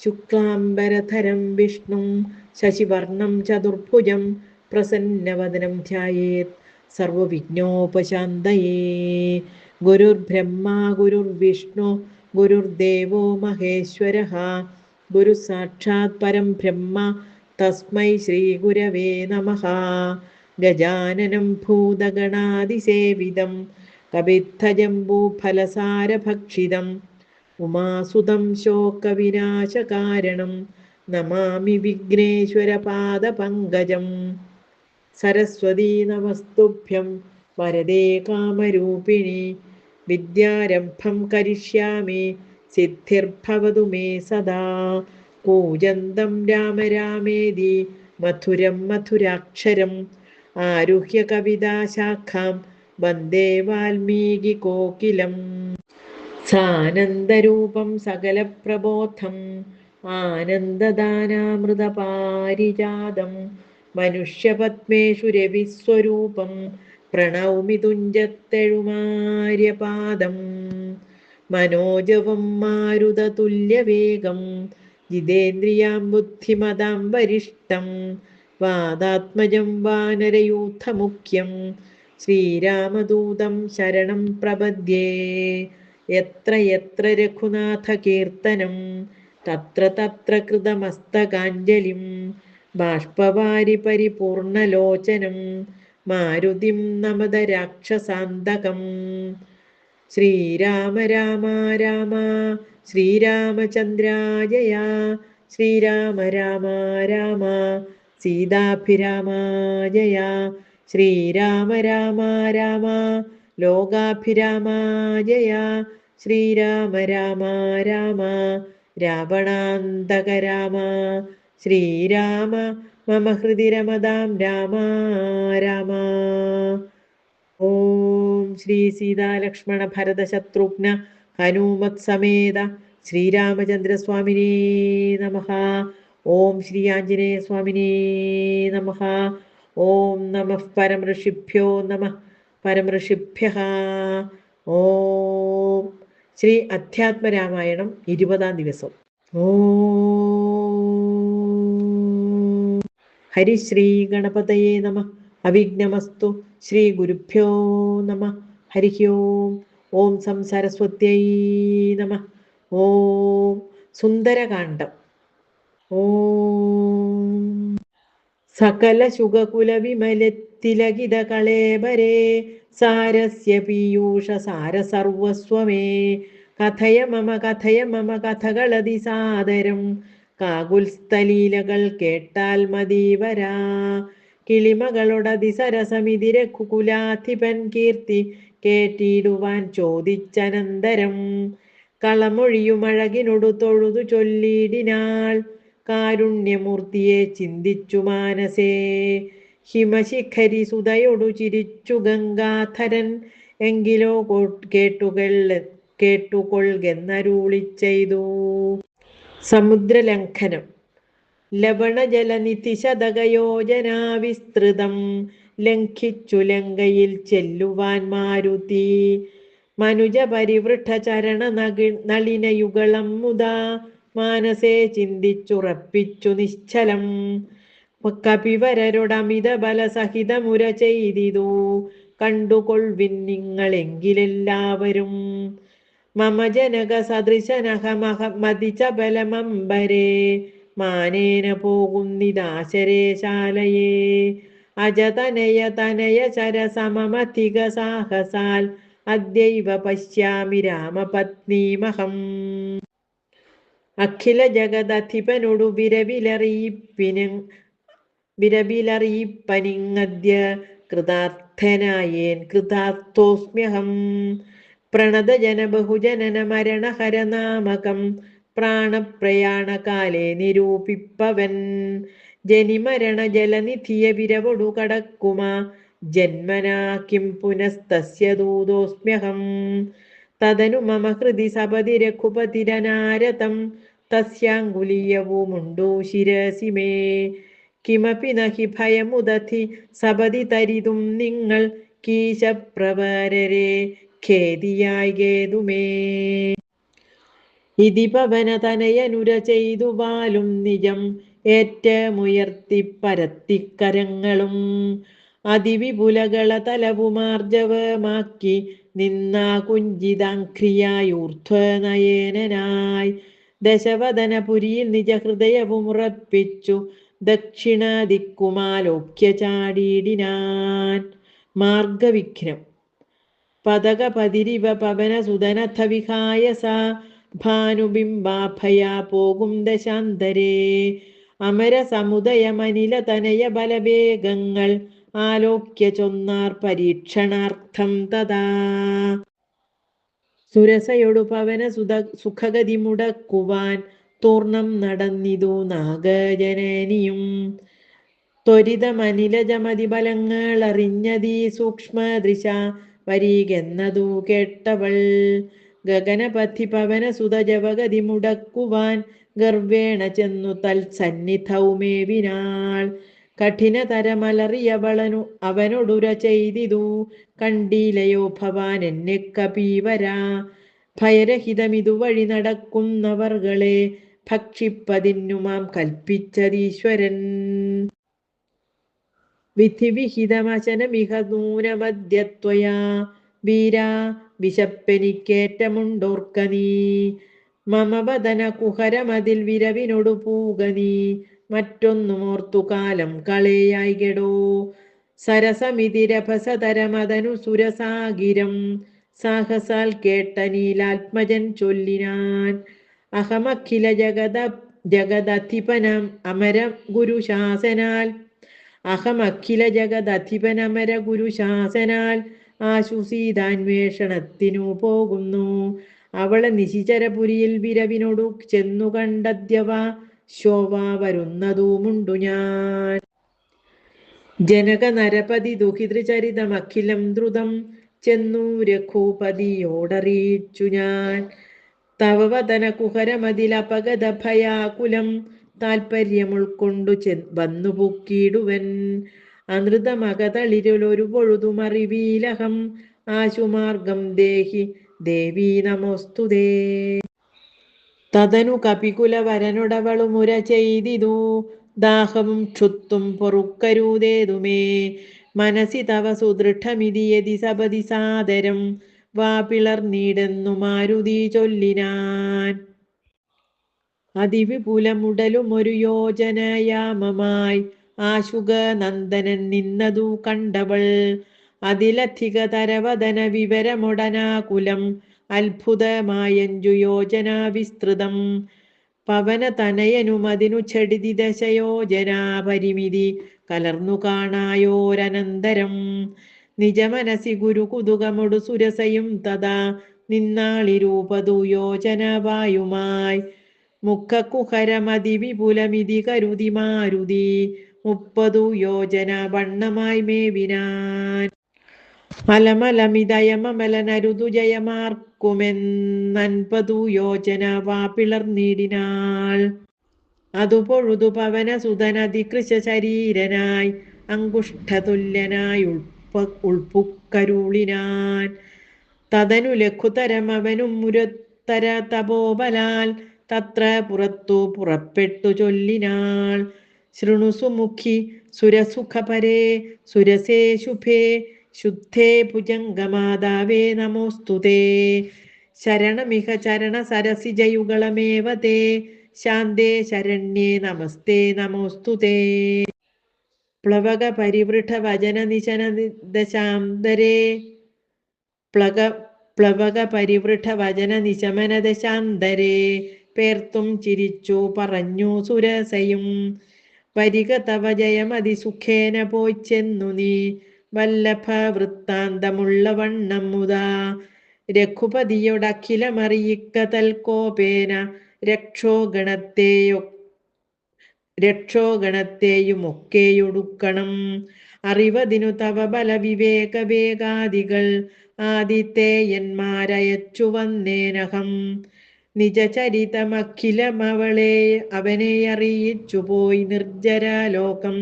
ശുക്ലാംബരധരം വിഷ്ണും ശശിവർണം ചതുർഭുജം പ്രസന്നവദനം ധ്യായേത് സർവവിഘ്നോപശാന്തയേ. ഗുരുർബ്രഹ്മ ഗുരുർവിഷ്ണു ഗുരുർദേവോ മഹേശ്വരഃ ഗുരു സാക്ഷാത് പരം ബ്രഹ്മ തസ്മൈ ശ്രീ ഗുരവേ നമഃ. ഗജാനനം ഭൂതഗണാതിസേവിതം കപിത്തജംബൂഫലസാരഭക്ഷിതം ഉമാസുതം ശോകവിനാശകാരണം നമാമി വിഘ്നേശ്വരപാദപങ്കജം. സരസ്വതീ നമസ്തുഭ്യം വരദേ കാമരൂപിണി വിദ്യാരംഭം കരിഷ്യാമി സിദ്ധിർഭവതു മേ സദാ. കൂജന്തം രാമ രാമേതി മധുരം മധുരാക്ഷരം ആരുഹ്യ കവിതാശാഖാം വന്ദേ വാൽമീകി കോകിലം. സാനന്ദരൂപം സകലപ്രബോധം ആനന്ദദാനാമൃതപാരിജാതം മനുഷ്യപത്മേഷു രവിസ്വരൂപം പ്രണൗമി തുഞ്ചത്തെഴുമാര്യപാദം. മനോജവം മാരുതതുല്യവേഗം ജിതേന്ദ്രിയാം ബുദ്ധിമതാം വരിഷ്ടം വാതാത്മജം വാനരയൂഥമുഖ്യം ശ്രീരാമദൂതം ശരണം പ്രപദ്യേ. യത്ര യത്ര രഘുനാഥകീർത്തനം തത്ര തത്ര കൃതമസ്തകാഞ്ജലിം ബാഷ്പവാരി പരിപൂർണലോചനം മാരുതിം നമത രാക്ഷസാന്തകം. ശ്രീരാമ രാമ രാമ ശ്രീരാമചന്ദ്രാജയ ശ്രീരാമ രാമ രാമ സീതാഭിരാമജയ ശ്രീരാമ രാമ രാമ ലോകാഭിരാമജയ ശ്രീരാമ രാമ രാമ രാവണാന്തക രാമ ശ്രീരാമ മമ ഹൃദി രമതാം രാമ രാമ. ഓം ശ്രീ സീതാലക്ഷ്മണ ഭരത ശത്രുഘ്ന ഹനുമത് സമേത ശ്രീരാമചന്ദ്രസ്വാമിനേ നമഃ. ഓം ശ്രീ ആഞ്ജനേയ സ്വാമിനേ നമഃ. ഓം നമഃ പരമഋഷിഭ്യോ നമഃ പരമഋഷിഭ്യഃ. ഓം ശ്രീ അധ്യാത്മരാമായണം 20-ാം ദിവസം. ഓം ഹരിശ്രീ ഗണപതയേ നമഃ. അവിഘ്നമസ്തു. ശ്രീ ഗുരുഭ്യോ നമഃ. ഹരി ഓം. ഓം സം സരസ്വത്യൈ നമഃ. ഓം സുന്ദരകാന്ഡം. ഓം സകല ശുഗകുല വിമലത്തിലകിത കളേബരേ സാരസ്യ പീയൂഷ സാര സർവസ്വമേ. കഥയ മമ കഥകളതി സാദരം കാകുൽസ്ഥലീലകൾ കേട്ടാൽ മതീവരാ. കിളിമകളോടതിസരസമിതി രഘുകുലാധിപൻ കീർത്തി കേട്ടിടുവാൻ ചോദിച്ചനന്തരം കളമൊഴിയുമഴകിനൊടു തൊഴുതു ചൊല്ലിടിനാൾ കാരുണ്യമൂർത്തിയെ ചിന്തിച്ചു മാനസേ. ഹിമശിഖരി സുതയൊടു ചിരിച്ചു ഗംഗാധരൻ എങ്കിലോ കേട്ടുകൊള്ളുകെന്നരുളി ചെയ്തു. സമുദ്രലംഘനം. ലവണജലനിധിശതകയോജനാ വിസ്തൃതം ലംഘിച്ചു ലങ്കയിൽ ചെല്ലുവാൻ മാരുതി. മനുജ പരിവൃഢ ചരണ നളിനയുഗളം മുതാ മാനസേ ചിന്തിച്ചുറപ്പിച്ചു നിശ്ചലം. കപിവരരോടമിത ബലസഹിതമുര ചെയ്തിതു കണ്ടുകൊൾവിൻ നിങ്ങളെങ്കിലെല്ലാവരും. മമ ജനക സദൃശനഹമതിച്ച ബലമംബരേ മാനേന പോകുന്നിതാശരേശാലയേ. അജതനയ ചരസമമധിക സാഹസാൽ അദ്യൈവ പശ്യാമി രാമപത്നീമഹം. അഖില ജഗദധിപനോടു വിരവിലറിയിപ്പനിങ്ങദ്യ കൃതാർത്ഥനായേൻ കൃതാർത്ഥോസ്മ്യഹം. പ്രണതജന ബഹുജനന മരണഹരനാമകം പ്രാണപ്രയാണകാലേ നിരൂപിപ്പവൻ. ജനിമരണ ജലനിധിയ വിരവൊടു കടക്കുമാ ജന്മനാ കിം പുനസ്തസ്യ ദൂതോസ്മ്യഹം. തദനു മമ ഹൃദി സപതി രഘുപതിരനാരതം തസ്യാങ്കുലീയവുമുണ്ടു ശിരസി മേ. കിമപി നഹി ഭയമുദധി സപതി തരിതും നിങ്ങൾ കീശപ്രവരരെ ഖേദിയായി ഗേതുമേ. ഇതി പവന തനയനുര ചെയ്തു വാലും നിജം ഏറ്റമുയർത്തി പരത്തിക്കരങ്ങളും അതിവിപുലകള തലവുമാർജവമാക്കി നിന്ന കുഞ്ചിതാംക്രിയായൂർധ്വനയനായി ദശവദനപുരിയിൽ നിജഹൃദയവുമുറപ്പിച്ചു ദക്ഷിണ ദിക്കുമാലോക്യ ചാടിയിടിനാൻ. മാർഗവിഘ്നം. പതകപതിരിവ പവനസുതനഥ വിഹായ സ ഭാനുബിംബാഭയാ പോകും ദശാന്തരേ അമരസമുദയമനില തനയ ബലവേഗങ്ങൾ ആലോക്യ ചൊന്നാർ പരീക്ഷണാർത്ഥം തഥാ. സുരസയൊടു പവന സുഖഗതി മുടക്കുവാൻ തൂർണം നടന്നിതു നാഗജനനിയും ത്വരിതമനിലജമതി ബലങ്ങൾ അറിഞ്ഞതീ സൂക്ഷ്മദൃശ വരികെന്നതു കേട്ടവൾ. ഗഗനപഥി പവന സുതജവഗതി മുടക്കുവാൻ ഗർവേണ ചെന്നു തൽസന്നിധൗമേവിനാൾ. കഠിനതരമലറിയവളനു അവനൊടുര ചെയ്തിതു കണ്ടീലയോ ഭവാൻ എന്നെ കപീവരാ. ഭയരഹിതമിതുവഴി നടക്കുന്നവർകളെ ഭക്ഷിപ്പതിന്നുമാം കൽപ്പിച്ചതീശ്വരൻ. വിധിവിഹിതമശനമിഹ നൂനമദ്യത്വയാ വീരാ വിശപ്പെനിക്കേറ്റമുണ്ടോർക്ക നീ. മമ വദന കുഹരമതിൽ വിരവിനൊടു പൂക നീ മറ്റൊന്നുമോർത്തു കാലം കളയായികെടോ. സരസമിതിരഭസതരമതനു സുരസാഗിരം സാഹസാൽ കേട്ട നീലാത്മജൻ ചൊല്ലിനാൻ. അഹമഖില ജഗദധിപനം അമര ഗുരുശാസനാൽ അഹമഖില ജഗദധിപനമര ഗുരുശാസനാൽ ആശു സീതാന്വേഷണത്തിനു പോകുന്നു. അവളെ നിശിചരപുരിയിൽ വിരവിനൊടു ചെന്നു കണ്ടദ്യവ ശോഭ വരുന്നതുമുണ്ടു ഞാൻ. ജനക നരപതി ദുഹിതൃചരിതമഖിലം ദ്രുതം ചെന്നു രഘുപതിയോടറിയിച്ചു ഞാൻ. തവ വദന കുഹരമതിലപഗത ഭയാകുലം താൽപര്യമുൾക്കൊണ്ടു വന്നു പൊക്കിയിടുവൻ. അനൃതമകതളിരിലൊരു പൊഴുതുമറിവീലഹം ആശുമാർഗം ദേഹി ദേവീ നമോസ്തുതേ. തതനു കപികുലവരനൊടവളുമുര ചെയ്തിതു ദാഹവും ക്ഷുത്തും പൊറുക്കരുതേതുമേ. മനസി തവ സുദൃഢമിതി യതി സപതി സാദരം വാപിളർന്നീടെന്നു മാരുതി ചൊല്ലിനാൻ. അതിവിപുലമുടലുമൊരു യോജനയാമമായി ആശുക നന്ദനൻ നിന്നതു കണ്ടവൾ. അതിലധിക തരവദന വിവരമൊടനാകുലം അത്ഭുതമായഞ്ചു യോജന വിസ്തൃതം. പവന തനയനുമതിനു ഛടിതി ദശയോജനാ പരിമിതി കലർന്നു കാണായോരനന്തരം. നിജമനസി ഗുരു കുതുകമൊടു സുരസയും തഥാ നിന്നാളി രൂപതു യോജന വായുമായി. മുഖകുഹരമതി വിപുലമിതി കരുതി മാരുതി 30 യോജന വണ്ണമായി മേവിനാൻ. അലമലമിതയമലനരുതു ജയമാർക്കുമെന്നൻപതു യോജന വാപിളർന്നിടിനാൾ. അതു പൊഴുതു പവന സുതനതികൃശ ശരീരനായി അങ്കുഷ്ഠതുല്യനായി ഉൾപ്പുക്കരുളിനാൻ. തതനു ലഘുതരമവനും മുരത്തര തപോബലാൽ തത്ര പുറത്തു പുറപ്പെട്ടു ചൊല്ലിനാൾ. ശൃണുസുമുഖി സുരസുഖപരേ സുരസേ ശുഭേ ശുദ്ധേ ഭുജംഗമാതാവേ നമോസ്തുതേ. ശരണമിഹ ചരണ സരസിജയുഗളമേവ തേ ശാന്തേ ശരണ്യേ നമസ്തേ നമോസ്തുതേ. പ്ലവക പരിവൃഢ വചന നിശന ദശാന്തരേ പ്ലവക പരിവൃഢ വചന നിശമന ദശാന്തരേ പേർത്തും ചിരിച്ചു പറഞ്ഞു സുരസയും. വരിക തവ ജയമതി സുഖേന പോയി ചെന്നു നീ വല്ലഭ വൃത്താന്തമുള്ള വണ്ണം മുതാ. രഘുപതിയോടഖിലമറിയിക്ക തൽക്കോപേന രക്ഷോഗണത്തെയുമൊക്കെയൊടുക്കണം. അറിവതിനു തവ ബലവിവേക വേഗാദികൾ ആദിത്തേയന്മാരയച്ചു വന്നേനഹം. നിജചരിതമഖിലമവളെ അവനെ അറിയിച്ചു പോയി നിർജ്ജരാലോകം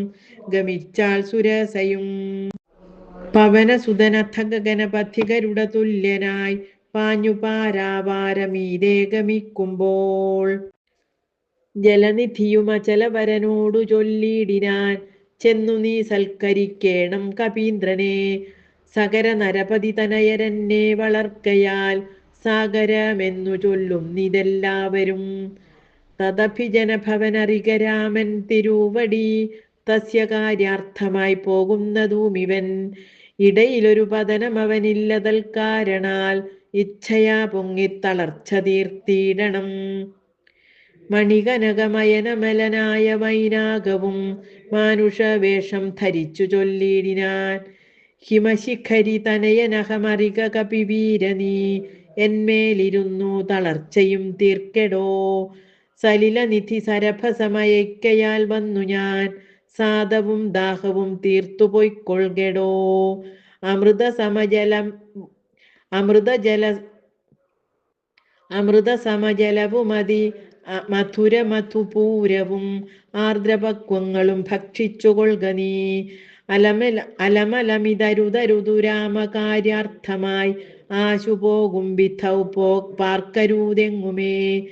ഗമിച്ചാൽ സുരസയും. പവനസുതനഥ ഗഗനപഥികരുടെ തുല്യനായി പാഞ്ഞു പാരാവാരമീതേ ഗമിക്കുമ്പോൾ. ജലനിധിയുമചലവരനോടു ചൊല്ലിടിനാൻ, ചെന്നു നീ സൽക്കരിക്കേണം കപീന്ദ്രനെ. സകര നരപതി തനയരെന്നെ വളർക്കയാൽ സാഗരമെന്നു ചൊല്ലുന്നിതെല്ലാവരും. തദഭിജനഭവനറിക രാമൻ തിരുവടി, തസ്യ കാര്യാർത്ഥമായി പോകുന്നതുമിവൻ. ഇടയിലൊരു പതനം അവനില്ലതൽ കാരണാൽ, ഇച്ഛയാ പൊങ്ങിത്തളർച്ച തീർത്തിടണം. മണികനകമയനമലനായ മൈനാകവും മാനുഷവേഷം ധരിച്ചു ചൊല്ലിടിനാൻ, ഹിമശിഖരി തനയനഹമറിക കപിവീരനീ, എന്മേലിരുന്നു തളർച്ചയും തീർക്കെടോ. സലിലനിധി സരഭസമയക്കയാൽ വന്നു ഞാൻ, സാദവും ദാഹവും തീർത്തു പൊയ്ക്കൊള്കെടോ. അമൃതസമജലവുമതി മധുരമധുപൂരവും ആർദ്രപക്വങ്ങളും ഭക്ഷിച്ചു കൊള്ളുക നീ. അലമലമിതരുതരുതു രാമകാര്യാർത്ഥമായി, ആശു പോകും വിധൗ പാർക്കരുതെങ്ങുമേ.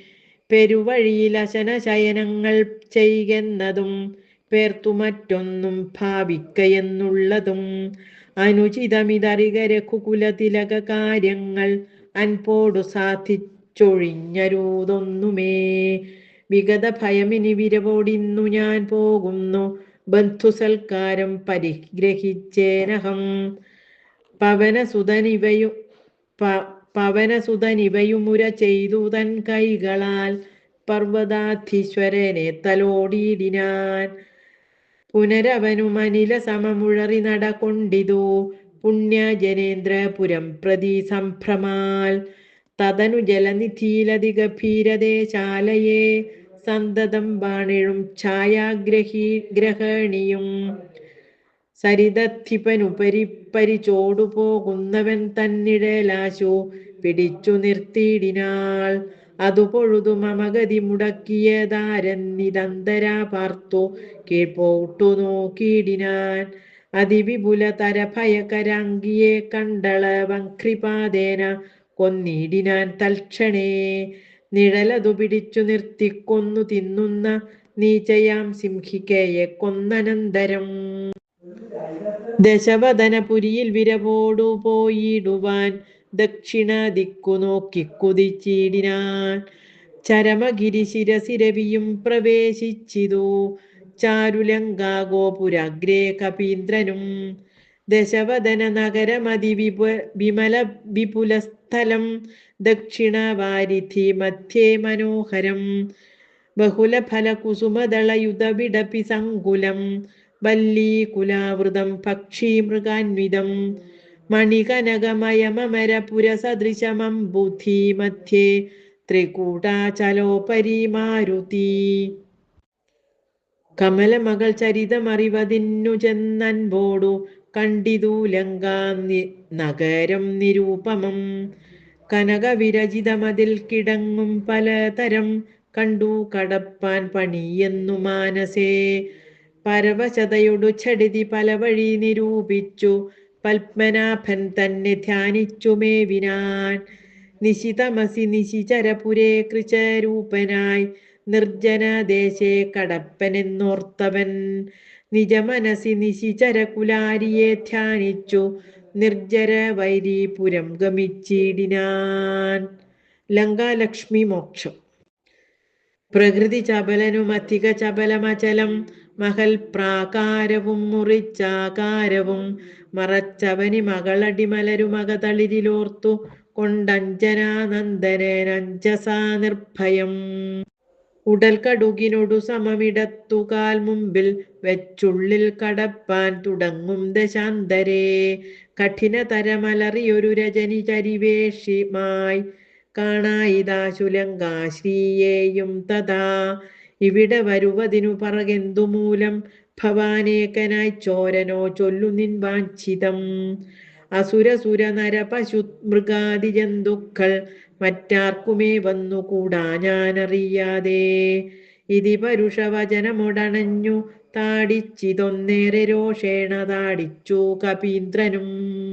പെരുവഴിയിൽ അശനശയനങ്ങൾ ചെയ്യുന്നതും പേർത്തു മറ്റൊന്നും ഭാവിക്കയെന്നുള്ളതും. അനുചിതമിതറിക രഘുകുല തിലക കാര്യങ്ങൾ, അൻപോടു സാധിച്ചൊഴിഞ്ഞരുതൊന്നുമേ. വിഗത ഭയമിനി വിരവോടിന്നു ഞാൻ പോകുന്നു, ബന്ധുസൽക്കാരം പരിഗ്രഹിച്ചേനഹം. പവനസുതനിവയുമുര ചെയ്തു തൻ കൈകളാൽ, പർവ്വതാധീശ്വരനെ തലോടിയിടിനാൻ. പുനരവനുമനില സമമുഴറി നടകൊണ്ടിതു, പുണ്യജനേന്ദ്രപുരം പ്രതി സംഭ്രമാൽ. തതനു ജലനിധിയിലതിഗഭീരദേശാലയെ, സന്തതം ബാണിഴും ഛായാഗ്രഹണിയും. സരിതധിപനുപരി പരിചോടു പോകുന്നവൻ തന്നിഴലാശു പിടിച്ചു നിർത്തിയിടിനാൾ. അതു പൊഴുതു മമഗതി മുടക്കിയതാരെന്നിതന്തരാ പാർത്തു കീഴ്പോട്ടു നോക്കിയിടിനാൻ. അതിവിപുല തരഭയകരാംഗിയെ കണ്ടളവംഘ്രിപാദേന കൊന്നിടിനാൻ തൽക്ഷണേ. നിഴലതു പിടിച്ചു നിർത്തിക്കൊന്നു തിന്നുന്ന നീചയാം സിംഹികയെ കൊന്നനന്തരം. ദശവദനപുരിയിൽ വിരവോടു പോയിടുവാൻ, ദക്ഷിണ ദിക്കു നോക്കി കുതിച്ചിടിനാൻ. ചരമഗിരി ശിരസിരവിയും പ്രവേശിച്ചിതു, ചാരുലങ്കാഗോപുരാഗ്രേ കപീന്ദ്രനും. ദശവദന നഗരമതി വിമല വിപുലസ്ഥലം, ദക്ഷിണവാരിധി മധ്യേ മനോഹരം. ബഹുലഫല കുസുമദളയുധവിടപി സങ്കുലം, വല്ലീകുലാവൃതം പക്ഷീമൃഗാന്വിതം. മണികനകമയമരപുരസദൃശമംബുധി മധ്യേ, ത്രികൂടാചലോപരി മാരുതി. കമലമകൾ ചരിതമറിവതിന്നു ചെന്നൻപോടു, കണ്ടിതു ലങ്കാ നഗരം നിരൂപമം. കനകവിരചിതമതിൽ കിടങ്ങും പലതരം, കണ്ടു കടപ്പാൻ പണിയെന്നു മാനസേ. പരവശതയൊടു ഛടിതി പല വഴി നിരൂപിച്ചു, പത്മനാഭൻ തന്നെ ധ്യാനിച്ചു മേവിനാൻ. നിശിതമസി നിശിചരപുരേ കൃചരൂപനായി, നിർജ്ജനദേശേ കടപ്പനെന്നോർത്തവൻ. നിജമനസി നിശിചരകുലാരിയെ ധ്യാനിച്ചു, നിർജ്ജരവൈരീപുരം ഗമിച്ചിടിനാൻ. ലങ്കാലക്ഷ്മി മോക്ഷം. പ്രകൃതി ചപലനും അധിക ചപലമചലം, മഹൽ പ്രാകാരവും മുറിച്ചാകാരവും മറച്ചവനി മകളടിമലരുമകതളിരിലോർത്തു കൊണ്ടഞ്ജനാനന്ദനഞ്ജസാ നിർഭയം. ഉടൽ കടുകിനൊടു സമമിടത്തുകാൽ മുമ്പിൽ വെച്ചുള്ളിൽ കടപ്പാൻ തുടങ്ങും ദശാന്തരേ. കഠിനതരമലറിയൊരു രജനി ചരിവേഷിമായി, കാണായിതാശു ലങ്കാശ്രീയേയും തഥാ. ഇവിടെ വരുവതിനു പറകെന്തു മൂലം, ഭവാനേകനായി ചോരനോ ചൊല്ലു നിൻ വാഞ്ചിതം. അസുരസുര നര പശു മൃഗാദി ജന്തുക്കൾ മറ്റാർക്കുമേ വന്നുകൂടാ ഞാനറിയാതെ. ഇതി പരുഷവചനമൊടണഞ്ഞു താടിച്ചിതൊന്നേറെ രോഷേണ താടിച്ചു കപീന്ദ്രനും.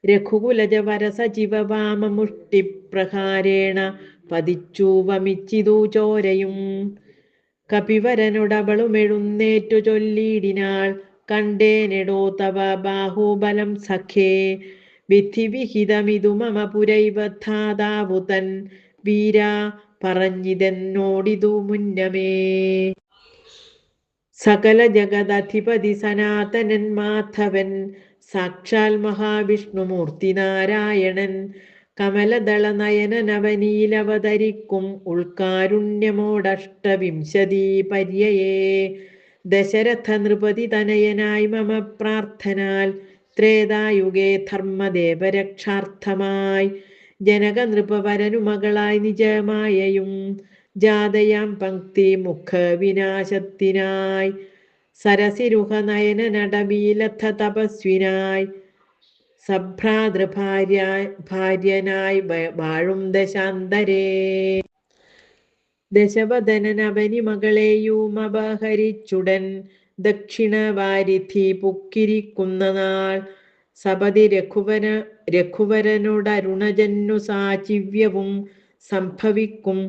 രഘുകുലജവരസജീവവാമമുഷ്ടിപ്രഹാരേണ പതിച്ചു വമിച്ചിതു ചോരയും. കപിവരനോടവളുമെഴുന്നേറ്റു ചൊല്ലിയിടിനാൾ, കണ്ടേനെടോ തവ ബാഹുബലം സഖേ. വിധിവിഹിതമിതു മമ പുരൈവധാതാവു തൻ വീര പറഞ്ഞിതെന്നോടിതു മുന്നമേ. സകല ജഗദധിപതി സനാതനൻ മാധവൻ, സാക്ഷാൽ മഹാവിഷ്ണുമൂർത്തി നാരായണൻ. കമലദള നയനനവനീലവതരിക്കും ഉൾക്കാരുണ്യമോടഷ്ടവിംശതി പര്യയേ. ദശരഥ നൃപതി തനയനായി മമ പ്രാർത്ഥനാൽ, ത്രേതായുഗേ ധർമ്മദേവരക്ഷാർത്ഥമായി. ജനക നൃപവരനു മകളായി നിജമായയും, ജാതയാം പങ്ക്തി മുഖ വിനാശത്തിനായി. സരസിരുഹ നയനനടവീലഥ തപസ്വിനായി, സഭ്രാതൃഭാര്യനായി വാഴും ദശാന്തരേ. ദശവദനനവനി മകളെയുമപഹരിച്ചുടൻ ദക്ഷിണവാരിധി പുക്കിരിക്കുന്ന നാൾ. സപതി രഘുവരനോടരുണജന്നു സാചിവ്യവും സംഭവിക്കും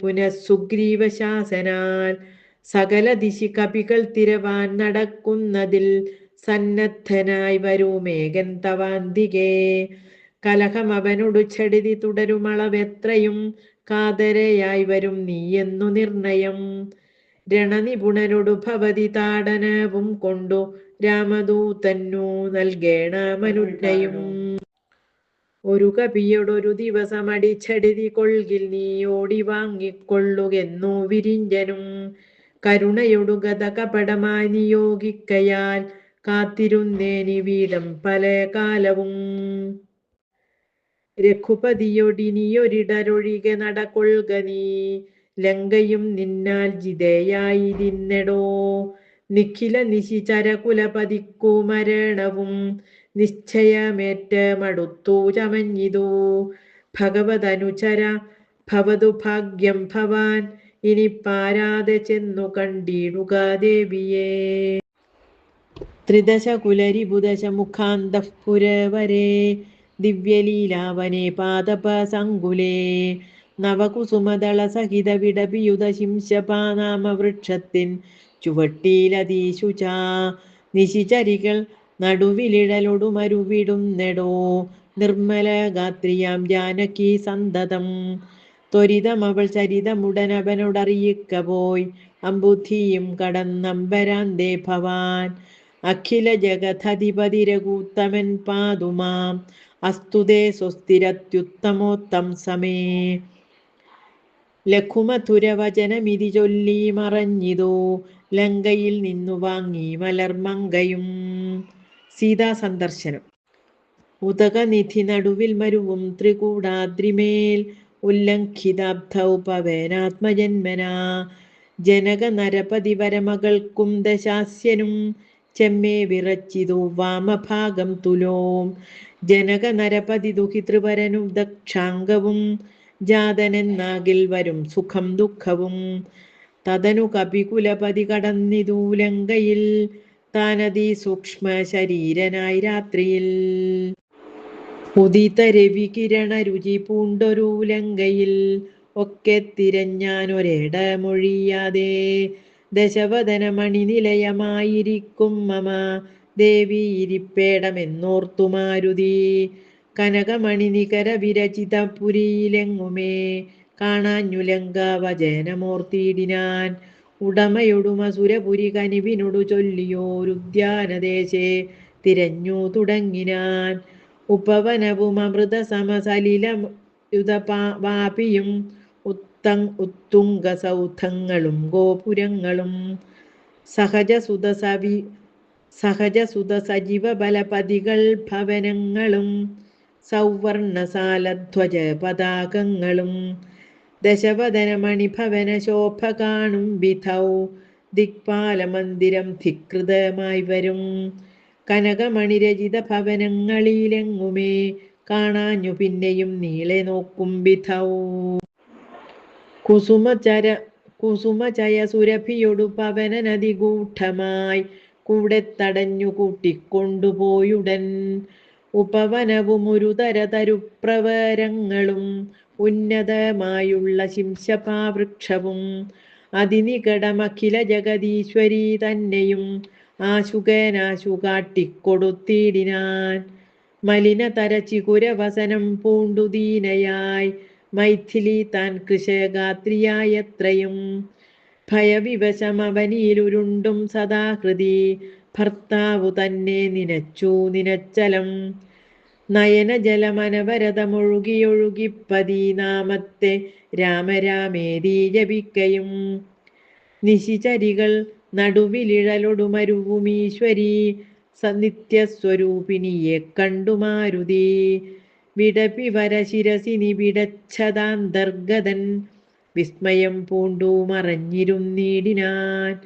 പുനഃസുഗ്രീവശാസനാൽ. സകല ദിശി കപികൾ തിരവാൻ നടക്കുന്നതിൽ സന്നദ്ധനായി വരുമേകൻ തവാന്തികേ. കലഹം അവനോടു ചടിതി തുടരുമളവെത്രയും കാതരയായി വരും നീയെന്നു നിർണയം. രണനിപുണനോടു ഭവതി താടനവും കൊണ്ടു രാമദൂതന്നു നൽകേണമനുജ്ഞയും. ഒരു കപിയോടൊരു ദിവസമടിച്ചടിതി കൊൾകിൽ നീ ഓടി വാങ്ങിക്കൊള്ളുകെന്നു വിരിഞ്ചനും. കരുണയൊടു ഗത കപടമായി നിയോഗിക്കയാൽ കാത്തിരുന്നേനി വീടം പല കാലവും. രഘുപതിയൊടിനിയൊരിടരൊഴികെ നടകൊള്ളുക നീ, ലങ്കയും നിന്നാൽ ജിതയായിരുന്നെടോ. നിഖില നിശിചരകുലപതിക്കു മരണവും നിശ്ചയമേറ്റ മടുത്തു ചമഞ്ഞിതു. ഭഗവതനുചര ഭവതു ഭാഗ്യം ഭവാൻ, ഇനി പാരാതെ ചെന്നു കണ്ടിടുക ദേവിയെ. ത്രിദശകുലരിപുദശമുഖാന്തഃപുരവരേ, ദിവ്യലീലാവനേ പാദപസങ്കുലേ. നവകുസുമദളസഹിത വിടപിയുത ശിംശപാനാമവൃക്ഷത്തിൻ ചുവട്ടിലതീശുച. നിശിചരികൾ നടുവിലിഴലൊടുമരുവിടുന്നെടോ, നിർമ്മലഗാത്രിയാം ജാനകി സന്തതം. ത്വരിതമവൾ ചരിതമുടനവനോടറിയിക്ക പോയി, അമ്പുധിയും കടന്നമ്പരാന്തേ ഭവാൻ. അഖില ജഗധധിപതി രഘൂത്തമൻ പാതുമാം, അസ്തുതേ സ്വസ്തിരത്യുത്തമോത്തം സമേ. ലഘുമധുരവചനമിതി ചൊല്ലി മറഞ്ഞിതോ, ലങ്കയിൽ നിന്നു വാങ്ങി മലർമങ്കയും. സീതാസന്ദർശനം. ഉദകനിധി നടുവിൽ മരുവും ത്രികൂടാദ്രിമേൽ, ഉല്ലംഘിതാബ്ധൗ പവനാത്മജന്മനാ. ജനക നരപതി വരമകൾക്കും ദശാസ്യനും, ചെമ്മേ വിറച്ചിതു വാമഭാഗം തുലോം. ജനക നരപതി ദുഹിതൃവരനും ദക്ഷാംഗവും, ജാതനെന്നാകിൽ വരും സുഖം ദുഃഖവും. തതനു കപികുലപതി കടന്നിതു ലങ്കയിൽ, താനതി സൂക്ഷ്മ ശരീരനായി രാത്രിയിൽ. ഉദിത രവി കിരണ രുചി പൂണ്ടൊരു ലങ്കയിൽ, ഒക്കെ തിരഞ്ഞാനൊരിടമൊഴിയാതെ. ദശവദന മണിനിലയമായിരിക്കും മമ ദേവി ഇരിപ്പേടമെന്നോർത്തു മാരുതി. കനകമണി നികര വിരചിത പുരിയിലെങ്ങുമേ, കാണാഞ്ഞു ലങ്ക വചനമോർത്തിയിടിനാൻ. ഉടമയൊടുമസുരപുരി കനിവിനോടു ചൊല്ലിയോരുദ്യാനദേശേ തിരഞ്ഞു തുടങ്ങിനാൻ. ഉപവനവും അമൃത സമസലിലയുതവാപിയും, ഉത്തുംഗ സൗധങ്ങളും ഗോപുരങ്ങളും. സഹജസുത സജീവ ബലപതികൾ ഭവനങ്ങളും, സൗവർണസാലധ്വജ പതാകങ്ങളും. ദശവദന മണിഭവന ശോഭ കാണും വിധൗ, ദിക്പാലമന്ദിരം ധികൃതമായി വരും. കനകമണിരചിത ഭവനങ്ങളിലെങ്ങുമേ, കാണാഞ്ഞു പിന്നെയും നീളെ നോക്കും വിധൗ. കുസുമചയ സുരഭിയൊടു പവനനദി ഗൂഢമായി, കൂടെ തടഞ്ഞു കൂട്ടിക്കൊണ്ടുപോയുടൻ. ഉപവനവും ഒരു തരുപ്രവരങ്ങളും ഉന്നതമായുള്ള ശിംശപാവൃക്ഷവും അതിനികടമഖില ജഗദീശ്വരി തന്നെയും ആശുകനാശു കാട്ടിക്കൊടുത്തിടിനാൻ. മലിനതര ചികുരവസനം പൂണ്ടു ദീനയായി മൈഥിലി താൻ കൃശഗാത്രിയായത്രയും ഭയവിവശം അവനിയിലുരുണ്ടും സദാഹൃതി ഭർത്താവു തന്നെ നിനച്ചു നിനച്ചലം. നയനജലമനവരതമൊഴുകിയൊഴുകിപ്പതി നാമത്തെ രാമരാമേതി ജപിക്കയും നിശിചരികൾ നടുവിലിഴലൊടുമരുവുമീശ്വരി നിത്യസ്വരൂപിണിയെ കണ്ടു മാരുതി. വിടപിവര ശിരസിനി വിടച്ഛതാന്തർഗതൻ വിസ്മയം പൂണ്ടു മറഞ്ഞിരുന്നിടിനാൻ.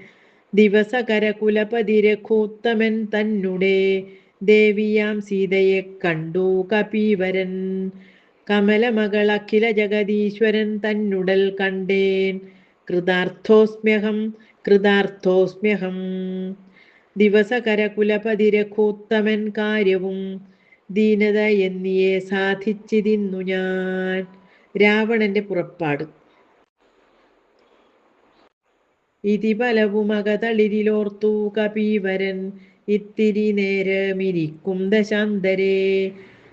ദിവസകര കുലപതി രഘൂത്തമൻ തന്നുടെ ദേവിയാം സീതയെ കണ്ടു കപീവരൻ. കമലമകൾ അഖില ജഗദീശ്വരൻ തന്നുടൽ കണ്ടേൻ കൃതാർത്ഥോസ്മ്യഹം കൃതാർത്ഥോസ്മ്യഹം. ദിവസകര കുലപതി രഘൂത്തമൻ കാര്യവും ദീനത എന്നിയെ സാധിച്ചിരുന്നു ഞാൻ. രാവണന്റെ പുറപ്പാട്. ഇതിപലവും അകതളിരിലോർത്തു കപീവരൻ ഇത്തിരി നേരമിരിക്കും ദശാന്തരേ.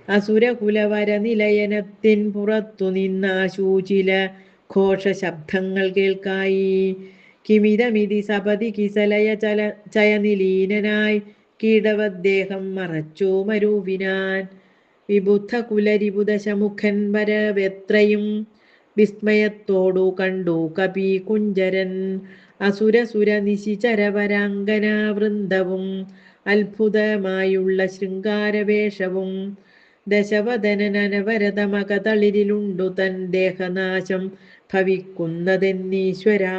അസുരകുലവര നിലയനത്തിൻ പുറത്തു നിന്നാശു ചില ഘോഷശബ്ദങ്ങൾ കേൾക്കായി. കിമിതമിതി സപതി കിസലയ ചയനിലീനനായി കീടവദ്ദേഹം മറച്ചു മരുവിനാൻ. വിബുദ്ധ കുലരിപുദശമുഖൻ വരവെത്രയും വിസ്മയത്തോടു കണ്ടു കപി കുഞ്ചരൻ. അസുരസുര നിശിചരവരാങ്കന വൃന്ദവും അത്ഭുതമായുള്ള ശൃംഗാരവേഷവും ദശവദനൻ അനവരതമകതളിരിലുണ്ടു തൻ ദേഹനാശം ഭവിക്കുന്നതെന്നീശ്വരാ.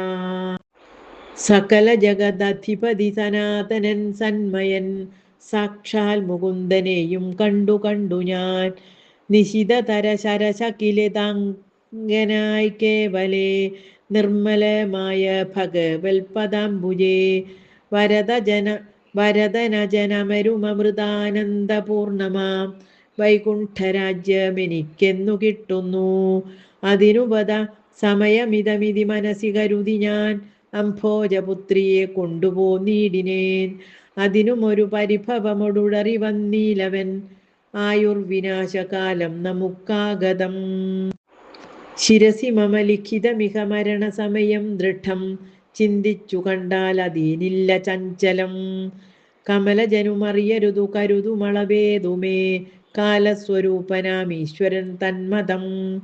സകല ജഗദധിപതി സനാതനൻ സന്മയൻ സാക്ഷാൽ മുകുന്ദനെയും കണ്ടു കണ്ടു ഞാൻ. നിശിതതര ശരശകിലിതാംഗനായി കേവലേ നിർമ്മലമായ ഭഗവൽപദാംബുജേ. വരദനജനമരുമമൃതാനന്ദപൂർണമാം വൈകുണ്ഠരാജ്യമെനിക്കെന്നു കിട്ടുന്നു. അതിനുപത സമയമിതമിതി മനസ്സി കരുതി ഞാൻ അംഭോജപുത്രിയെ കൊണ്ടുപോന്നീടിനേൻ. അതിനുമൊരു പരിഭവമൊടുടറി വന്നീലവൻ ആയുർവിനാശകാലം നമുക്കാഗതം. ശിരസി മമ ലിഖിതമിഹ മരണസമയം ദൃഢം ചിന്തിച്ചു കണ്ടാൽ അതിനില്ല ചഞ്ചലം. കമലജനുമറിയരുതു കരുതുമളവേതുമേ കാലസ്വരൂപനാം ഈശ്വരൻ തന്മതം.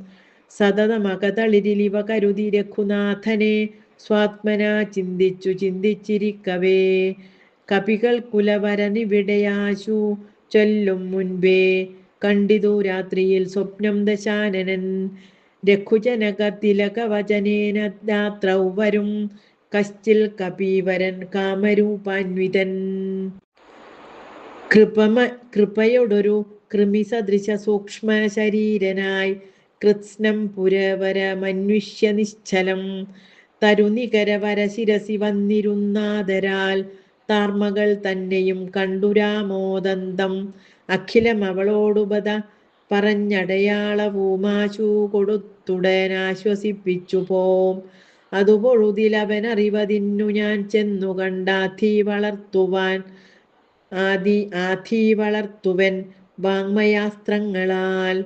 സതതമകതളിരിലിവ കരുതി രഘുനാഥനെ സ്വാത്മനാ ചിന്തിച്ചു ചിന്തിച്ചിരിക്കവേ കപികൾ കുലവരനിവിടെയാശു ചൊല്ലും മുൻപേ കണ്ടിതു രാത്രിയിൽ സ്വപ്നം ദശാനനൻ. രഘുജനക തിലകവചനേന രാത്രൗ വരും കശ്ചിൽ കപീവരൻ കാമരൂപാന്വിതൻ. കൃപയൊടൊരു കൃമിസദൃശ സൂക്ഷ്മ ശരീരനായി കൃത്സ്നം പുരവരമന്വിഷ്യ നിശ്ചലം. തരുനികരവര ശിരസി വന്നിരുന്നാദരാൽ താർമകൾ തന്നെയും കണ്ടു രാമോദന്തം. അഖിലം അവളോടുപത പറഞ്ഞടയാളവുമാശു കൊടുത്തുടനാശ്വസിപ്പിച്ചു പോം. അതുപൊഴുതിലവനറിവതിന്നു ഞാൻ ചെന്നു കണ്ടാധി വളർത്തുവൻ വാങ്മയാസ്ത്രങ്ങളാൽ.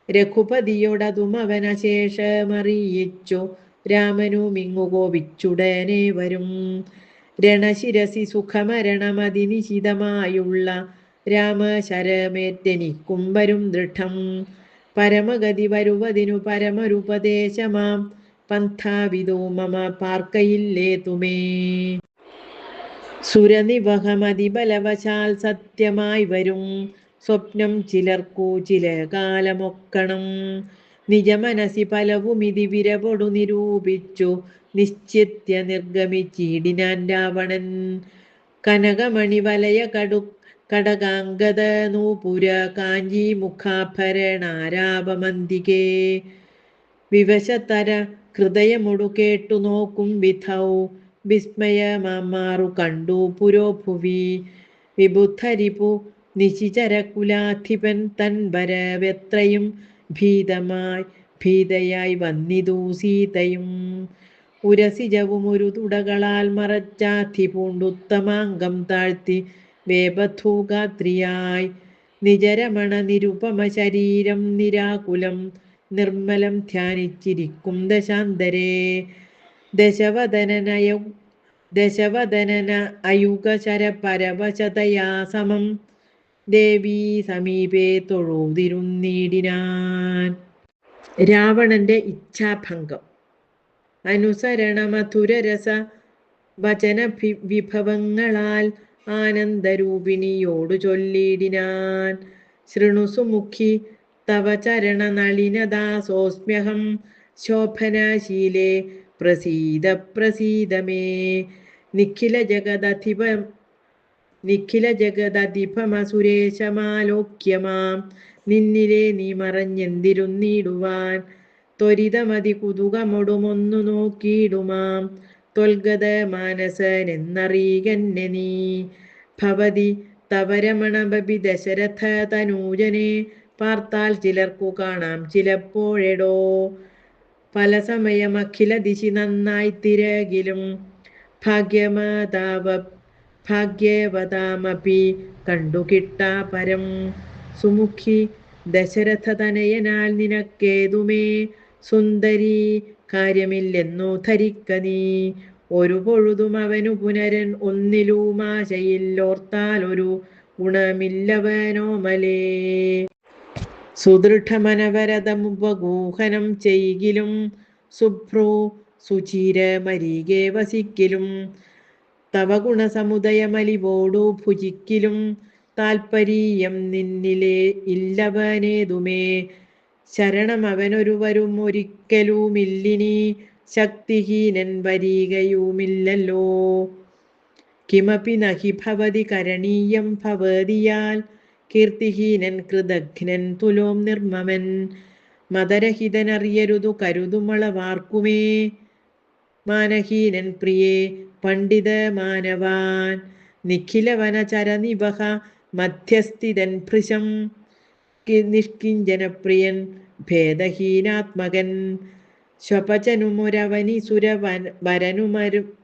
രഘുപതിയോടതും അവനശേഷമറിയിച്ചു രാമനുമിങ്ങു കോപിച്ചുടനെ വരും. രണശിരസി സുഖമരണമതിനിശിതമായുള്ള രാമശരമേറ്റെനിക്കും വരും ദൃഢം. പരമഗതി വരുവതിനു പരമരുപദേശമാം പന്ഥാവിധോ മമ പാർക്കയില്ലേതുമേ. സുരനിവഹമതിബലവശാൽ സത്യമായി വരും സ്വപ്നം ചിലർക്കു ചില കാലമൊക്കണം. നിജമനസി പലവുമിതി വിരവൊടു നിരൂപിച്ചു നിശ്ചിത്യ നിർഗമിച്ചിടിനാൻ രാവണൻ. കനകമണി വലയ കടകാംഗത നൂപുര കാഞ്ചി മുഖാഭരണാരാപമന്തികേ. വിവശതര ഹൃദയമൊടു കേട്ടു നോക്കും വിധൗ വിസ്മയമാറു കണ്ടു പുരോഭുവി. വിബുദ്ധരിപു നിശിചരകുലാധിപൻ തൻ വരവെത്രയും ഭീതയായി വന്നിതു സീതയും. ഉരസിജവും ഒരു തുടകളാൽ മറച്ചാധി പൂണ്ടുത്തമാംഗം താഴ്ത്തി വേപധൂഗാത്രിയായി നിജരമണ നിരുപമ ശരീരം നിരാകുലം നിർമ്മലം ധ്യാനിച്ചിരിക്കും ദശാന്തരേ. ദശവദനന അയുഗശര പരവശതയാ സമം ദേവീ സമീപേ തൊഴുതിരുന്നിടിനാൻ. രാവണന്റെ ഇച്ഛാഭംഗം. അനുസരണമധുരരസ വചന വിഭവങ്ങളാൽ ആനന്ദരൂപിണിയോടു ചൊല്ലിടിനാൻ. ശൃണുസുമുഖി തവ ചരണ നളിനദാസോസ്മ്യഹം ശോഭനശീലേ പ്രസീദ പ്രസീദ മേ. നിഖില ജഗദധിപമസുരേശമാലോക്യമാം നിന്നിലെ നീ മറഞ്ഞെന്തിരുന്നിടുവാൻ ത്വരിതമതി കുതുകമൊടുമൊന്നു നോക്കിയിടുമാം ത്വൽഗത മാനസനെന്നറികന്നെ നീ. ഭവതി തവരമണബി ദശരഥ തനൂജനെ പാർത്താൽ ചിലർക്കു കാണാം ചിലപ്പോഴെടോ. പല സമയം അഖില ദിശി നന്നായി തിരകിലും ഭാഗ്യവതാമപി കണ്ടുകിട്ടാ പരം. സുമുഖി ദശരഥ തനയനാൽ നിനക്കേതുമേ സുന്ദരി കാര്യമില്ലെന്നു ധരിക്ക നീ. ഒരു പൊഴുതും അവനു പുനരൻ ഒന്നിലുമാശയില്ലോർത്താൽ ഒരു ഗുണമില്ലവനോമലേ. സുദൃഢമനവരതമുപഗൂഹനം ചെയ്കിലും സുഭ്രൂ സുചിരമരികെ വസിക്കിലും തവ ഗുണസമുദയമലിവോടു ഭുജിക്കിലും താൽപര്യം നിന്നിലെ ഇല്ലവനേതുമേ. ശരണം അവനൊരുവരും ഒരിക്കലുമില്ലിനി ശക്തിഹീനൻ വരികയുമില്ലല്ലോ. കിമപി നഹി ഭവതി കരണീയം ഭവതിയാൽ കീർത്തിഹീനൻ കൃതഘ്നൻ തുലോം നിർമ്മമൻ. മതരഹിതനറിയരുതു കരുതുമളവാർക്കുമേ മാനഹീനൻ പ്രിയേ പണ്ഡിത മാനവാൻ. നിഖിലവനചരനിവഹ മധ്യസ്ഥിതൻ ഭൃശം നിഷ്കിഞ്ചനപ്രിയൻ ഭേദഹീനാത്മകൻ. ശ്വപചനുമൊരവനിസുര വരനുമരു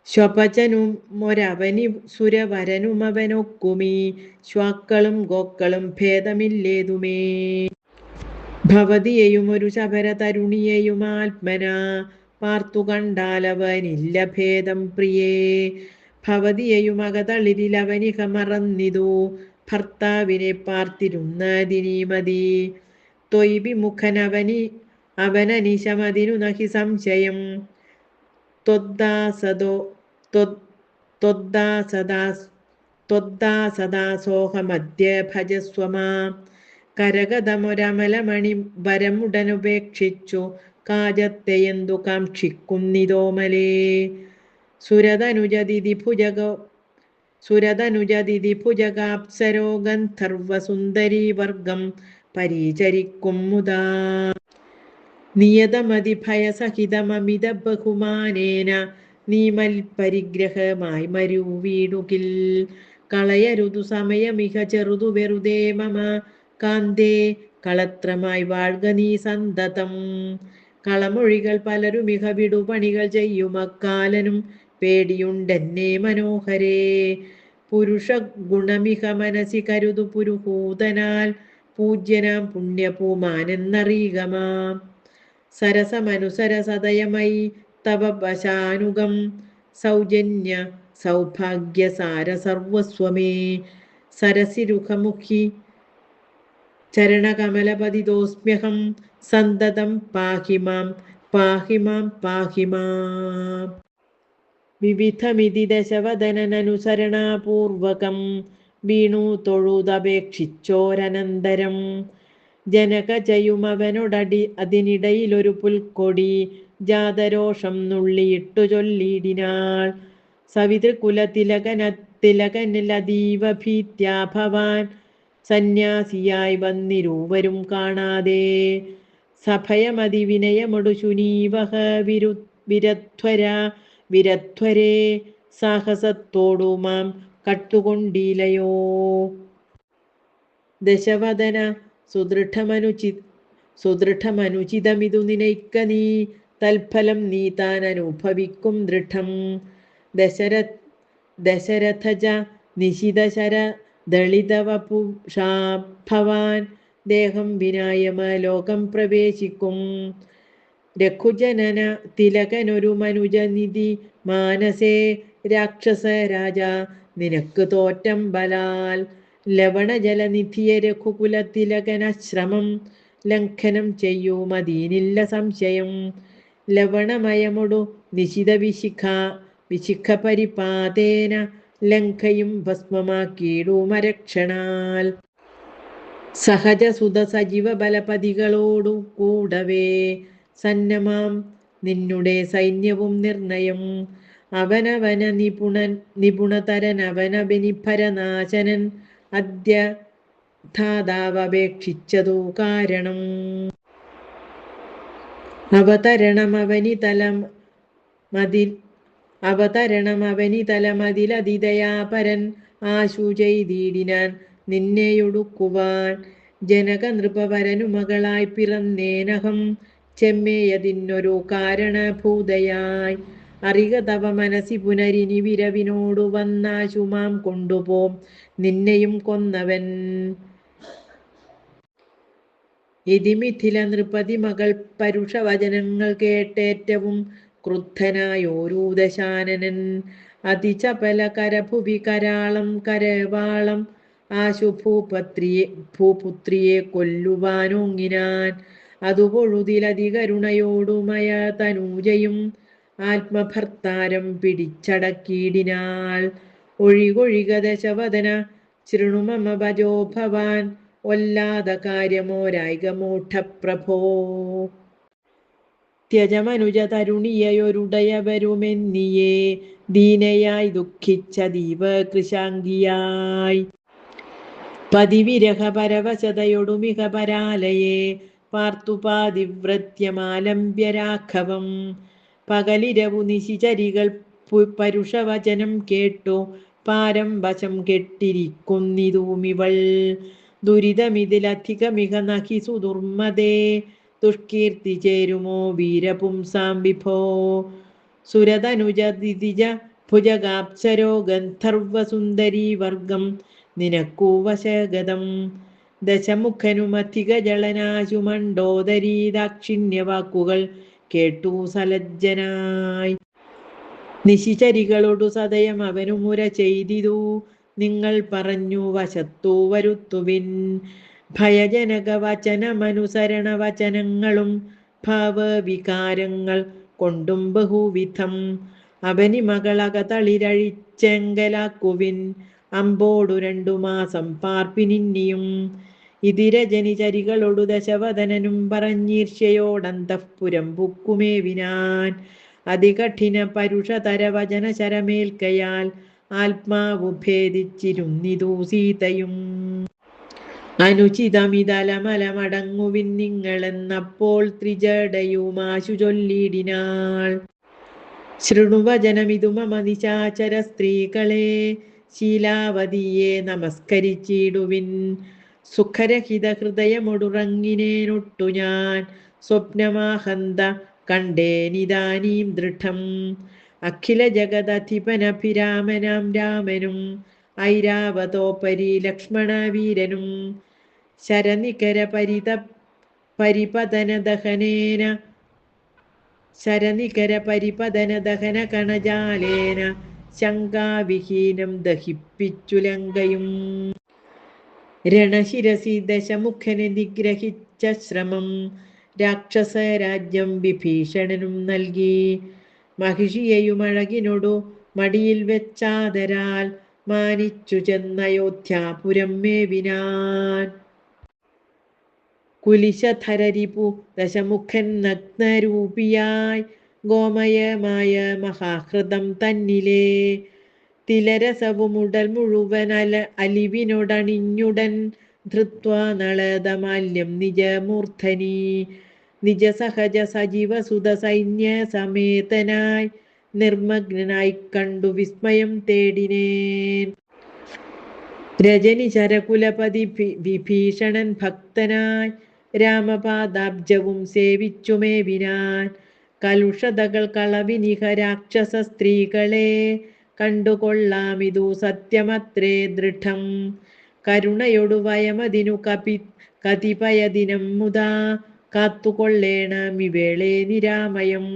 ശ്വപചനുമൊരവനിസുരവരനുമവനൊക്കുമീ ശ്വാക്കളും ഗോക്കളും ഭേദമില്ലേതുമേ. ഭവതിയെയും ഒരു ശബര തരുണിയെയും ആത്മനാ പാർത്തു കണ്ടാലവനില്ല ഭേദം പ്രിയേ. ഭവതിയെയും അകതളിരിലവനിക മറന്നിതു ഭർത്താവിനെ പാർത്തിരുന്നതിനീ മതി. ത്വയി വിമുഖനവനി അവനനിശമതിനു നഹി സംശയം. ത്വദ്ദാസദാസോഹമദ്യ ഭജസ്വ മാം. കരഗതമൊരമലമണി വരമുടനുപേക്ഷിച്ചു കാജത്തെയെന്തു കാക്ഷിക്കുന്നിതോമലേ. സുരതനുജതിഥി ഭുജഗാപ്സരോ ഗന്ധർവസുന്ദരീ വർഗം പരീചരിക്കും മുദാ. നിയതമതി ഭയസഹിതമമിത ബഹുമാനേന നീമൽപരിഗ്രഹമായി മരുവീടുകിൽ. കളയരുതു സമയമിഹ ചെറുതു വെറുതെ മമ കാന്തേ കളത്രമായി വാഴ്ക നീ സന്തതം. കളമൊഴികൾ പലരുമിഹ വിടുപണികൾ ചെയ്യുമക്കാലനും പേടിയുണ്ടെന്നെ മനോഹരേ. പുരുഷ ഗുണമിഹ മനസി കരുതു പുരുഹൂതനാൽ പൂജ്യനാം പുണ്യപൂമാനെന്നറിയുകമാം. സരസമനുസരസതയമയി തവ വശാനുഗം സൗജന്യ സൗഭാഗ്യസാര സർവസ്വമേ. സരസിരുഖമുഖി ചരണകമലപതിതോസ്മ്യഹം സന്തതം പാഹി മാം പാഹി മാം പാഹി മാം. വിവിധമിതി ദശവദനനുസരണാപൂർവകം വീണു തൊഴുതപേക്ഷിച്ചോരനന്തരം. ജനകജയുമവനൊടടി അതിനിടയിലൊരു പുൽക്കൊടി ജാതരോഷം നുള്ളിയിട്ടു ചൊല്ലിടിനാൾ. സവിതൃകുലതിലകനിലതീവ ഭീത്യാ ഭവാൻ സന്യാസിയായി വന്നിരുവരും കാണാതെ. സഭയമതി വിനയമൊടു ശുനീവഹ വിരധ്വര വിരധ്വരേ സാഹസത്തോടു മാം കട്ടുകൊണ്ടിലയോ. ദശവദന സുദൃഢമനുചിതമിതു നിനയ്ക്ക നീ, തൽഫലം നീ താൻ അനുഭവിക്കും ദൃഢം. ദശരഥജ നിശിതശര ദളിതവപുഷാ ഭവാൻ, ദേഹം വിനായമ ലോകം പ്രവേശിക്കും. രഘുജനന തിലകനൊരു മനുജനിധി മാനസേ, രാക്ഷസ രാജ നിനക്ക് തോറ്റം ബലാൽ. ലവണജലനിധിയെ രഘുകുല തിലകനാശ്രമം, ലംഘനം ചെയ്യുമതീനില്ല സംശയം. ലവണമയമൊടു നിശിത വിശിഖ പരിപാതേന, ലങ്കയും ഭസ്മമാക്കിയിടുമരക്ഷണാൽ. സഹജസുത സജീവ ബലപതികളോടു കൂടവേ, സന്നമാം നിന്നുടെ സൈന്യവും നിർണയം. അവനവന നിപുണതരനവനബനിഭരനാശനൻ, അദ്യ ധാതാവപേക്ഷിച്ചതു കാരണം. അവതരണമവനിതലമതിലതിദയാപരൻ, ആശു ചെയ്തിടിനാൻ നിന്നെയൊടുക്കുവാൻ. ജനക നൃപവരനു മകളായി പിറന്നേനഹം, ചെമ്മേയതിന്നൊരു കാരണഭൂതയായി. അറിക തവ മനസി പുനരിനി വിരവിനോടു വന്നാശു മാം കൊണ്ടുപോം നിന്നെയും കൊന്നവൻ. ഇതി മിഥില നൃപതി മകൾ പരുഷവചനങ്ങൾ കേട്ടേറ്റവും ക്രുദ്ധനായോരു ദശാനനൻ. അതിചപല കരഭുവി കരാളം കരവാളം, ആശു ഭൂപുത്രിയെ കൊല്ലുവാനോങ്ങിനാൻ. അതുപൊഴുതിലതികരുണയോടുമയ തനൂജയും, ആത്മഭർത്താരം പിടിച്ചടക്കിയിടിനാൾ. ഒഴികൊഴിക ദശവദന ശൃണുമമ ഭജോ ഭവാൻ, ഒല്ലാത കാര്യമോരായിക മൂഢപ്രഭോ. ത്യജമനുജ തരുണിയൊരുടയവരുമെന്നിയേ, ദീനയായി ദുഃഖിച്ചതീവ കൃശാംഗിയായി. പതിവിരഹ പരവശതയൊടുമിക പരാലയെ, പാർത്തു പാതിവ്രത്യമാലംബ്യ രാഘവം. പകലിരവു നിശിചരികൾ പരുഷവചനം കേട്ടു, പാരം വശം കെട്ടിരിക്കുന്നിതുമിവൾ. ദുരിതമിതിലധികമിക നഹി സുദുർമതേ, ദുഷ്കീർത്തി ചേരുമോ വീരപുംസാം വിഭോ. സുരതനുജ ദിതിജ ഭുജഗാപ്സരോ ഗന്ധർവസുന്ദരീ വർഗം, നിനക്കു വശഗതം. ദശമുഖനുമധിക ജളനാശു മണ്ഡോദരീ, ദാക്ഷിണ്യവാക്കുകൾ കേട്ടു സലജ്ജനായി. നിശിചരികളോടു സദയം അവനു മുര ചെയ്തിതു, നിങ്ങൾ പറഞ്ഞു വശത്തു വരുത്തുവിൻ. ഭയജനക വചനമനുസരണ വചനങ്ങളും, ഭാവവികാരങ്ങൾ കൊണ്ടും ബഹുവിധം. അവനി മകളകതളിരഴിച്ചെങ്കലാക്കുവിൻ, അമ്പോടു 2 മാസം പാർപ്പിനിന്നിയും. ഇതിരജനി ചരികളോടു ദശവദനനും പറഞ്ഞീർഷ്യയോടന്തഃപുരം പുക്കുമേവിനാൻ. അതികഠിന പരുഷതര വചന ശരമേൽക്കയാൽ, ആത്മാവു ഭേദിച്ചിരുന്നിതു സീതയും. അനുചിതമിതലമലമടങ്ങുവിൻ നിങ്ങളെന്നപ്പോൾ, ത്രിജടയുമാശു ചൊല്ലിടിനാൾ. ശൃണുവചനമിതു മമ നിശാചര സ്ത്രീകളെ, ശീലാവതിയെ നമസ്കരിച്ചിടുവിൻ. സുഖരഹിത ഹൃദയമൊടുറങ്ങിനേനൊട്ടു ഞാൻ, സ്വപ്നമാഹന്ത കണ്ടേനിതാനീം ദൃഢം. അഖില ജഗദധിപനഭിരാമനാം രാമനും, ഐരാവതോപരി ലക്ഷ്മണവീരനും. ശരനികര പരിപതന ദഹന കണജാലേന, ശങ്കാവിഹീനം ദഹിപ്പിച്ചു ലങ്കയും. രണശിരസി ദശമുഖനെ നിഗ്രഹിച്ച ശ്രമം, രാക്ഷസരാജ്യം വിഭീഷണനും നൽകി. മഹിഷിയെയുമഴകിനോടു മടിയിൽ വെച്ചാദരാൽ, മാനിച്ചു ചെന്നയോധ്യാപുരം മേവിനാൻ. കുലിശധരരിപു ദശമുഖൻ നഗ്നരൂപിയായി, ഗോമയമായ മഹാഹൃദം തന്നിലെ. തിലരസവുമുടൽ മുഴുവൻ അലിവിനോടണിഞ്ഞുടൻ, ധൃത്വാ നളദമാല്യം നിജമൂർധനി. നിജസഹജ സജീവസുത സൈന്യ സമേതനായി, നിർമ്മഗ്നായി കണ്ടു വിസ്മയം തേടിനേൻ. രജനി ചരകുലപതി വിഭീഷണൻ ഭക്തനായി രാമപാദാബ്ജവും സേവിച്ചുമേവിനാൻ. കലുഷതകൾ കളവിനിഹ രാക്ഷസ സ്ത്രീകളെ കണ്ടുകൊള്ളാമിതു സത്യമത്രേ ദൃഢം. കരുണയൊടു വയമതിനു കതിപയദിനം മുതാ കാത്തുകൊള്ളേണമിവേളേ നിരാമയം.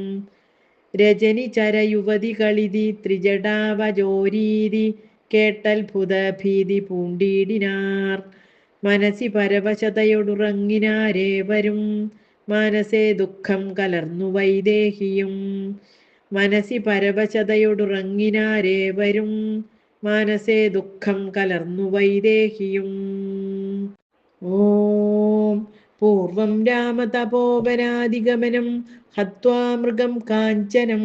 രജനി ചരയുവതികളിതി ത്രിജടാവജോരീതി കേട്ടത്ഭുത ഭീതി പൂണ്ടിടിനാർ. മനസി പരവശതയൊടുറങ്ങിനാരേവരും മാനസേ ദുഃഖം കലർന്നു വൈദേഹിയും. മനസി പരവശതയൊടുറങ്ങിനാരേവരും മാനസേ ദുഃഖം കലർന്നു വൈദേഹിയും. ഓം പൂർവം രാമതപോവനാദിഗമനം ഹത്വാ മൃഗം കാഞ്ചനം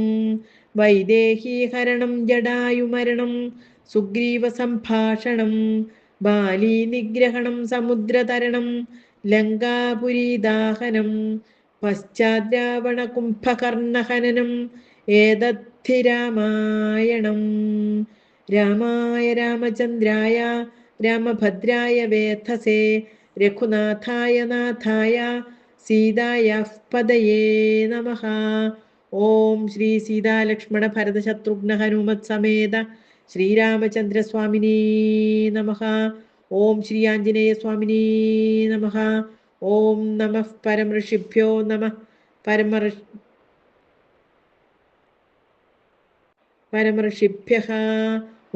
വൈദേഹീഹരണം ജടായുമരണം സുഗ്രീവ സംഭാഷണം ബാലീ നിഗ്രഹണം സമുദ്രതരണം ലങ്കാപുരീദാഹനം പശ്ചാദ്രാവണ കുംഭകർണഹനനം ഏതദ്ധി രാമായണം. രാമായ രാമചന്ദ്രായ രാമഭദ്രായ വേധസേ രഘുനാഥായ നാഥായ സീതായാഃ പദയേ നമഃ. ഓം ശ്രീ സീതാലക്ഷ്മണ ഭരത ശത്രുഘ്ന ഹനുമത് സമേത ശ്രീരാമചന്ദ്രസ്വാമിനേ നമഃ. ഓം ശ്രീ ആഞ്ജനേയ സ്വാമിനേ നമഃ. ഓം നമഃ പരമഋഷിഭ്യോ നമഃ. പരമഋഷിഭ്യഃ.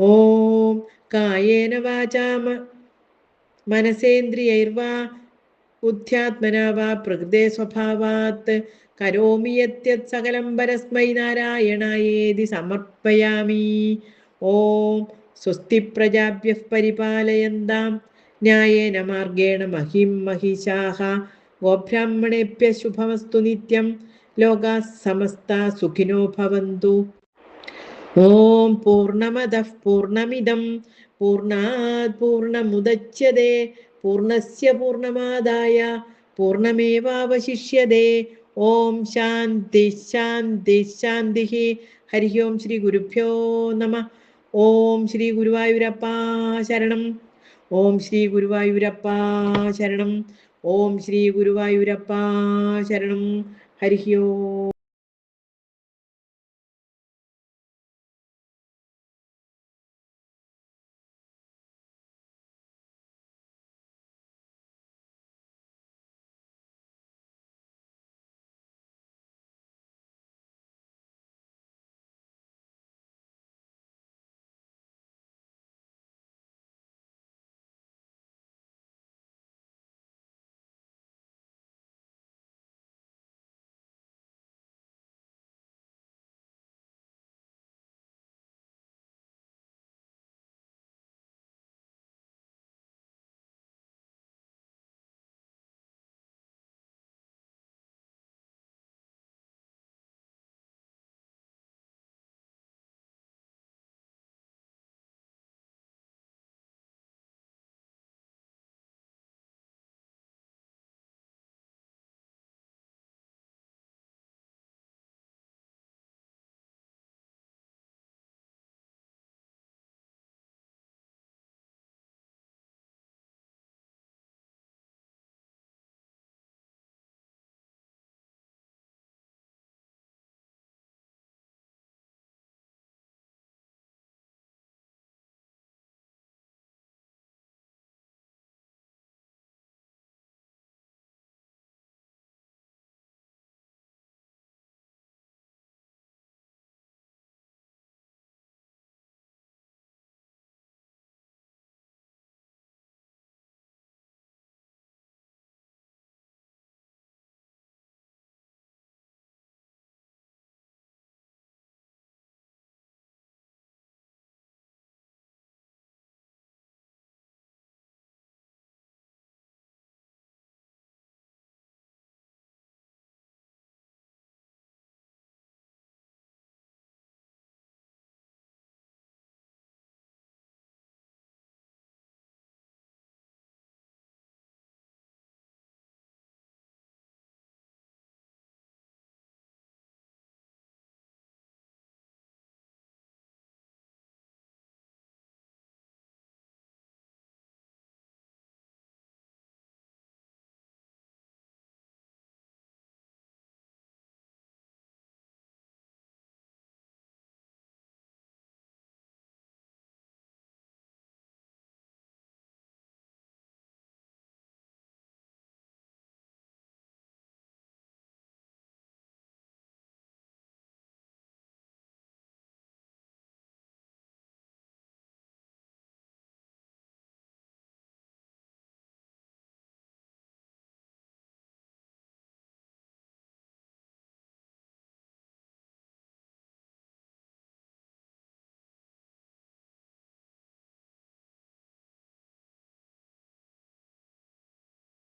ഓം കായേന വാചാ മനസേന്ദ്രിയൈർവാ ബുദ്ധ്യാത്മനാ വാ പ്രകൃതേ സ്വഭാവാത് കരോമി യദ്യത് സകലം പരസ്മൈ നാരായണായേതി സമർപ്പയാമി. ഓം സ്വസ്തി പ്രജാഭ്യഃ പരിപാലയന്താം ന്യായേന മാർഗേണ മഹിം മഹിഷാഃ. ഗോബ്രാഹ്മണേഭ്യഃ ശുഭമസ്തു നിത്യം. ലോകാഃ സമസ്താഃ സുഖിനോ ഭവന്തു. ഓം പൂർണ്ണമദഃ പൂർണ്ണമിദം പൂർണ്ണാത് പൂർണ്ണമുദച്യതേ പൂർണ്ണസ്യ പൂർണ്ണമാദായ പൂർണ്ണമേവാവശിഷ്യതേ. ഓം ശാന്തി ശാന്തി ശാന്തി. ഹരി ഓം ശ്രീ ഗുരുഭ്യോ നമഃ. ഓം ശ്രീ ഗുരുവായൂരപ്പാ ശരണം. ഓം ശ്രീ ഗുരുവായൂരപ്പാ ശരണം. ഓം ശ്രീ ഗുരുവായൂരപ്പാ ശരണം. ഹരി ഓം.